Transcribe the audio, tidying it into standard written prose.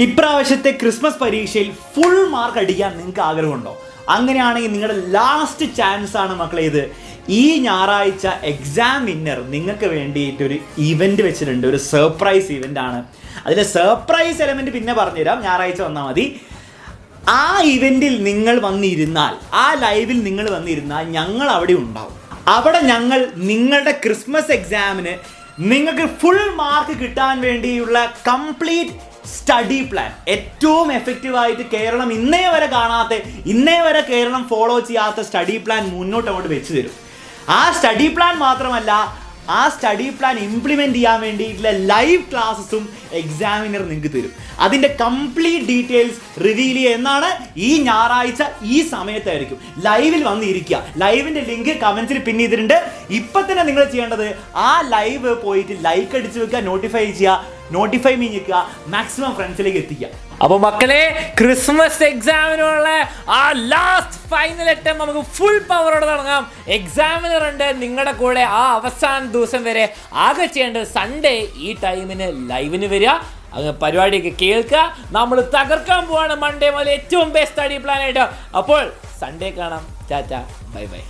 ഇപ്രാവശ്യത്തെ ക്രിസ്മസ് പരീക്ഷയിൽ full mark അടിക്കാൻ നിങ്ങൾക്ക് ആഗ്രഹമുണ്ടോ? അങ്ങനെയാണെങ്കിൽ നിങ്ങളുടെ ലാസ്റ്റ് ചാൻസ് ആണ് മക്കളെ ഇത്. ഈ ഞായറാഴ്ച എക്സാം വിന്നർ നിങ്ങൾക്ക് വേണ്ടിയിട്ടൊരു ഇവൻറ്റ് വെച്ചിട്ടുണ്ട്. ഒരു സർപ്രൈസ് ഇവൻ്റ് ആണ്. അതിലെ സർപ്രൈസ് എലമെൻറ്റ് പിന്നെ പറഞ്ഞുതരാം, ഞായറാഴ്ച വന്നാൽ മതി. ആ ഇവൻറ്റിൽ നിങ്ങൾ വന്നിരുന്നാൽ, ആ ലൈവിൽ നിങ്ങൾ വന്നിരുന്നാൽ ഞങ്ങൾ അവിടെ ഉണ്ടാവും. അവിടെ ഞങ്ങൾ നിങ്ങളുടെ ക്രിസ്മസ് എക്സാമിന് നിങ്ങൾക്ക് ഫുൾ മാർക്ക് കിട്ടാൻ വേണ്ടിയുള്ള കംപ്ലീറ്റ് സ്റ്റഡി പ്ലാൻ, ഏറ്റവും എഫക്റ്റീവായിട്ട് കേരളം ഇന്നേ വരെ കേരളം ഫോളോ ചെയ്യാത്ത സ്റ്റഡി പ്ലാൻ മുന്നോട്ട് വെച്ച് തരും. ആ സ്റ്റഡി പ്ലാൻ മാത്രമല്ല, ആ സ്റ്റഡി പ്ലാൻ ഇംപ്ലിമെൻറ്റ് ചെയ്യാൻ വേണ്ടിയിട്ടുള്ള ലൈവ് ക്ലാസ്സസും എക്സാമിനർ നിങ്ങൾക്ക് തരും. അതിൻ്റെ കംപ്ലീറ്റ് ഡീറ്റെയിൽസ് റിവീൽ ചെയ്യുക എന്നാണ്. ഈ ഞായറാഴ്ച ഈ സമയത്തായിരിക്കും ലൈവിൽ വന്നിരിക്കുക. ലൈവിൻ്റെ ലിങ്ക് കമൻസിൽ പിൻ ചെയ്തിട്ടുണ്ട്. ഇപ്പം തന്നെ നിങ്ങൾ ചെയ്യേണ്ടത് ആ ലൈവ് പോയിട്ട് ലൈക്ക് അടിച്ച് വെക്കുക, നോട്ടിഫൈ ഞെക്കുക, മാക്സിമം ഫ്രണ്ട്സിലേക്ക് എത്തിക്കുക. അപ്പോൾ മക്കളെ, ക്രിസ്മസ് എക്സാമിനുള്ള ആ ലാസ്റ്റ് ഫൈനൽ അറ്റം നമുക്ക് ഫുൾ പവറോടെ തുടങ്ങാം. എക്സാമിനർ ഉണ്ട് നിങ്ങളുടെ കൂടെ ആ അവസാന ദിവസം വരെ. ആകെ ചെയ്യേണ്ടത് സൺഡേ ഈ ടൈമിന് ലൈവിന് വരിക, അങ്ങ് പരിപാടിയൊക്കെ കേൾക്കുക. നമ്മൾ തകർക്കാൻ പോവാണ് മൺഡേ മുതൽ ഏറ്റവും ബെസ്റ്റ് സ്റ്റഡി പ്ലാൻ ആയിട്ട്. അപ്പോൾ സൺഡേ കാണാം. Tata, bye bye.